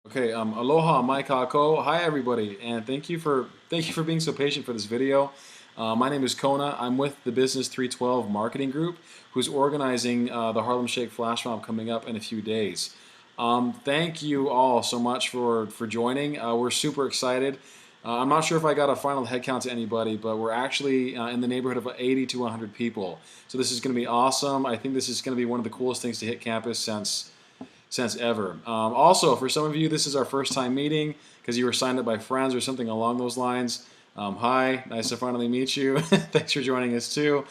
Okay, aloha, mai kako. Hi everybody, and thank you for being so patient for this video. My name is Kona. I'm with the Business 312 Marketing Group, who's organizing the Harlem Shake Flash Mob coming up in a few days. Thank you all so much for joining. We're super excited. I'm not sure if I got a final head count to anybody, but we're actually in the neighborhood of 80 to 100 people. So this is going to be awesome. I think this is going to be one of the coolest things to hit campus since ever. Also, for some of you, this is our first time meeting because you were signed up by friends or something along those lines. Hi, nice to finally meet you. Thanks for joining us too.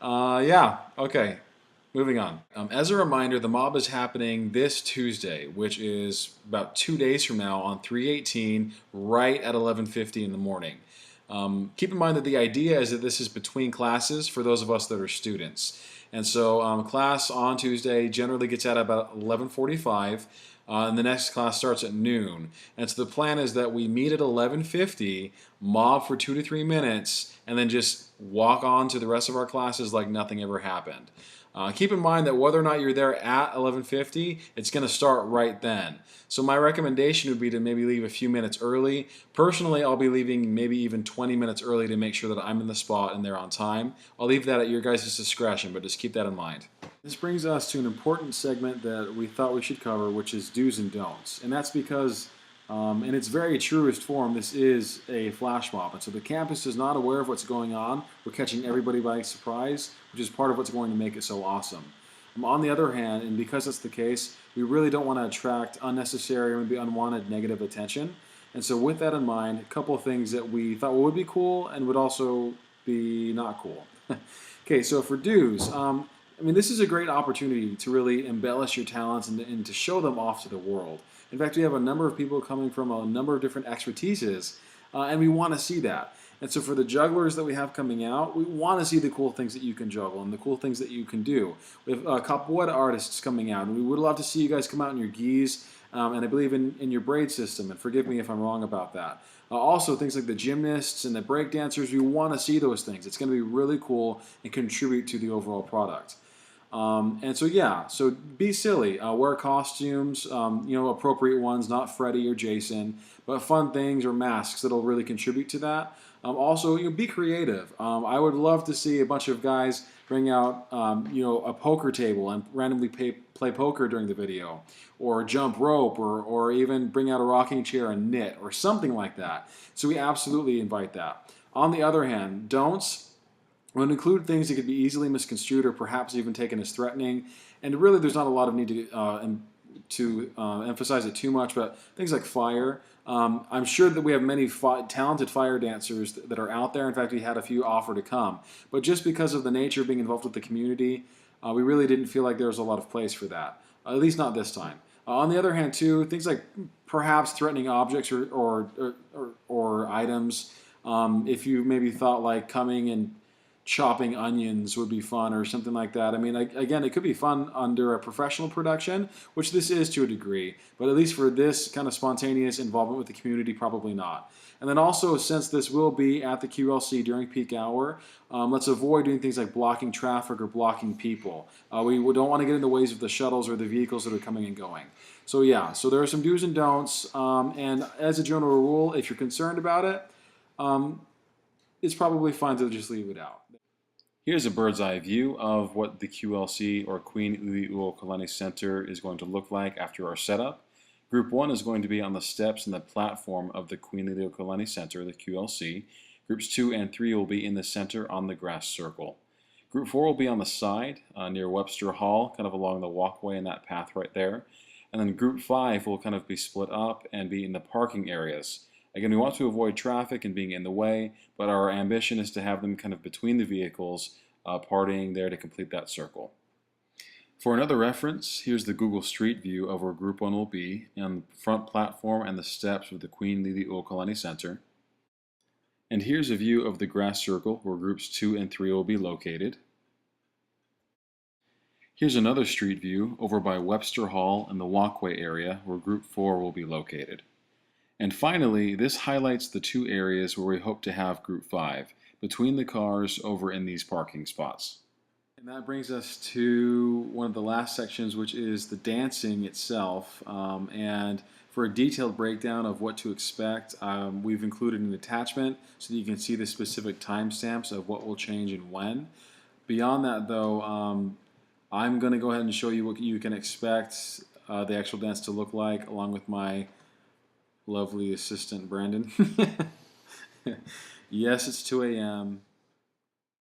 Yeah, okay, moving on. As a reminder, the mob is happening this Tuesday, which is about 2 days from now on 3/18, right at 11:50 in the morning. Keep in mind that the idea is that this is between classes for those of us that are students. And so class on Tuesday generally gets out about 11:45, and the next class starts at noon. And so the plan is that we meet at 11:50, mob for 2 to 3 minutes, and then just walk on to the rest of our classes like nothing ever happened. Keep in mind that whether or not you're there at 11:50, it's going to start right then. So my recommendation would be to maybe leave a few minutes early. Personally, I'll be leaving maybe even 20 minutes early to make sure that I'm in the spot and they're on time. I'll leave that at your guys' discretion, but just keep that in mind. This brings us to an important segment that we thought we should cover, which is do's and don'ts. And that's because in its very truest form, this is a flash mob. And so the campus is not aware of what's going on. We're catching everybody by surprise, which is part of what's going to make it so awesome. On the other hand, and because that's the case, we really don't want to attract unnecessary or maybe unwanted negative attention. And so with that in mind, a couple of things that we thought would be cool and would also be not cool. Okay, so for do's, this is a great opportunity to really embellish your talents and to show them off to the world. In fact, we have a number of people coming from a number of different expertises, and we want to see that. And so for the jugglers that we have coming out, we want to see the cool things that you can juggle and the cool things that you can do. We have capoeira artists coming out, and we would love to see you guys come out in your gis, and I believe in your braid system, and forgive me if I'm wrong about that. Also, things like the gymnasts and the break dancers, we want to see those things. It's going to be really cool and contribute to the overall product. And so yeah, so be silly. Wear costumes, appropriate ones, not Freddy or Jason, but fun things or masks that'll really contribute to that. Also, be creative. I would love to see a bunch of guys bring out, a poker table and randomly play poker during the video, or jump rope, or even bring out a rocking chair and knit, or something like that. So we absolutely invite that. On the other hand, don'ts would include things that could be easily misconstrued or perhaps even taken as threatening. And really, there's not a lot of need to emphasize it too much, but things like fire. I'm sure that we have many talented fire dancers that are out there. In fact, we had a few offer to come. But just because of the nature of being involved with the community, we really didn't feel like there was a lot of place for that, at least not this time. On the other hand, too, things like perhaps threatening objects or items. If you maybe thought like coming and chopping onions would be fun or something like that. Again, it could be fun under a professional production, which this is to a degree, but at least for this kind of spontaneous involvement with the community, probably not. And then also, since this will be at the QLC during peak hour, let's avoid doing things like blocking traffic or blocking people. We don't want to get in the ways of the shuttles or the vehicles that are coming and going. So yeah, so there are some do's and don'ts, and as a general rule, if you're concerned about it, it's probably fine to just leave it out. Here's a bird's eye view of what the QLC or Queen Liliuokalani Center is going to look like after our setup. Group 1 is going to be on the steps and the platform of the Queen Liliuokalani Center, the QLC. Groups 2 and 3 will be in the center on the grass circle. Group 4 will be on the side near Webster Hall, kind of along the walkway in that path right there. And then Group 5 will kind of be split up and be in the parking areas. Again, we want to avoid traffic and being in the way, but our ambition is to have them kind of between the vehicles, partying there to complete that circle. For another reference, here's the Google Street View of where Group 1 will be on the front platform and the steps of the Queen Liliuokalani Center. And here's a view of the grass circle where Groups 2 and 3 will be located. Here's another street view over by Webster Hall and the walkway area where Group 4 will be located. And finally, this highlights the two areas where we hope to have Group 5, between the cars over in these parking spots. And that brings us to one of the last sections, which is the dancing itself. And For a detailed breakdown of what to expect, we've included an attachment so that you can see the specific timestamps of what will change and when. Beyond that, though, I'm going to go ahead and show you what you can expect the actual dance to look like, along with my lovely assistant, Brandon. Yes, it's 2 a.m.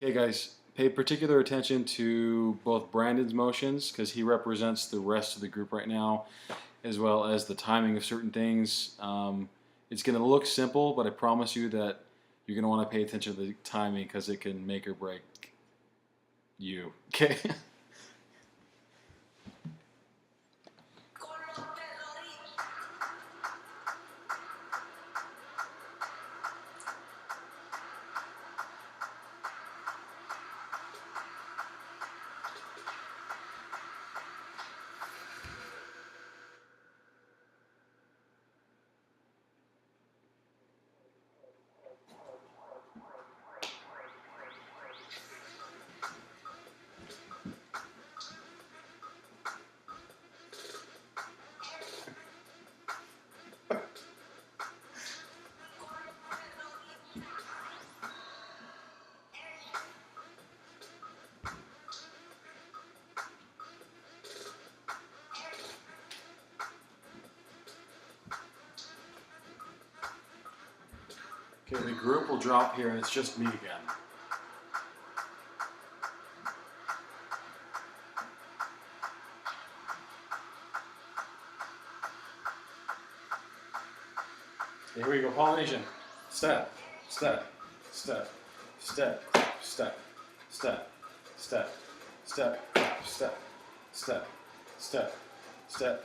Okay, guys, pay particular attention to both Brandon's motions, because he represents the rest of the group right now, as well as the timing of certain things. It's going to look simple, but I promise you that you're going to want to pay attention to the timing, because it can make or break you. Okay? Okay, the group will drop here, and it's just me again. Okay, here we go, Polynesian. Step, step, step, step, step, step, step, step, step, step, step, step,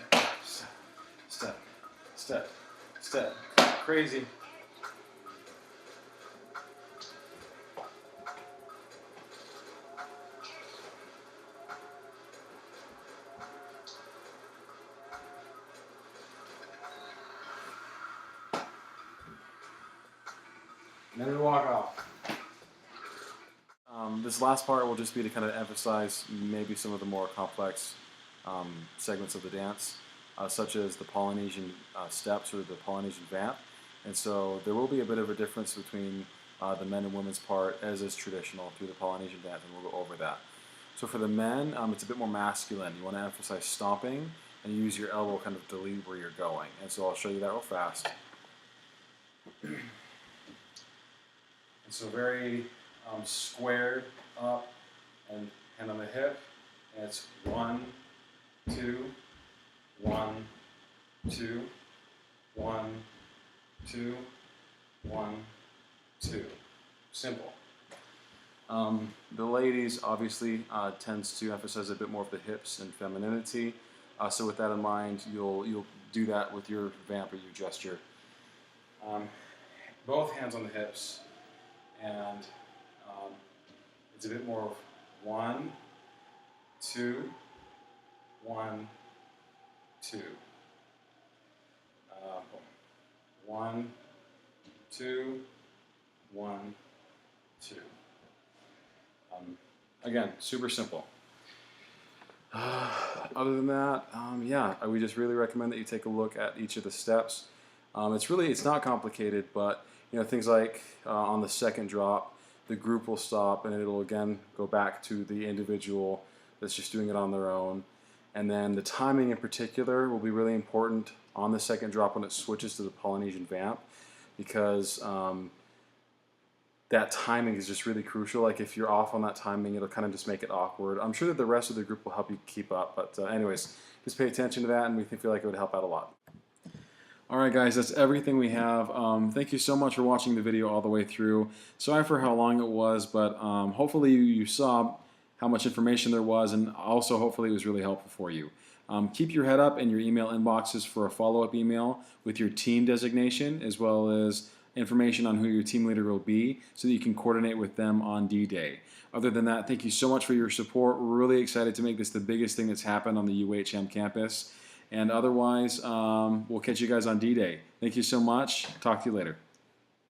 step, step, step. Crazy. And then we walk off. This last part will just be to kind of emphasize maybe some of the more complex segments of the dance, such as the Polynesian steps or the Polynesian vamp. And so there will be a bit of a difference between the men and women's part, as is traditional through the Polynesian dance, and we'll go over that. So for the men, it's a bit more masculine. You want to emphasize stomping and use your elbow kind of to lead where you're going. And so I'll show you that real fast. So very squared up and hand on the hip, and it's 1, 2, 1, 2, 1, 2, 1, 2. Simple. The ladies obviously tends to emphasize a bit more of the hips and femininity. So with that in mind, you'll do that with your vamp or your gesture. Both hands on the hips. And it's a bit more of 1, 2, 1, 2. 1, 2, 1, 2. Again, super simple. Other than that, yeah, we just really recommend that you take a look at each of the steps. It's not complicated, but things like on the second drop, the group will stop and it'll again go back to the individual that's just doing it on their own. And then the timing in particular will be really important on the second drop when it switches to the Polynesian vamp, because that timing is just really crucial. Like if you're off on that timing, it'll kind of just make it awkward. I'm sure that the rest of the group will help you keep up, but anyways, just pay attention to that, and we feel like it would help out a lot. Alright guys, that's everything we have. Thank you so much for watching the video all the way through. Sorry for how long it was, but hopefully you saw how much information there was, and also hopefully it was really helpful for you. Keep your head up in your email inboxes for a follow-up email with your team designation, as well as information on who your team leader will be, so that you can coordinate with them on D-Day. Other than that, thank you so much for your support. We're really excited to make this the biggest thing that's happened on the UHM campus. And otherwise, we'll catch you guys on D-Day. Thank you so much. Talk to you later.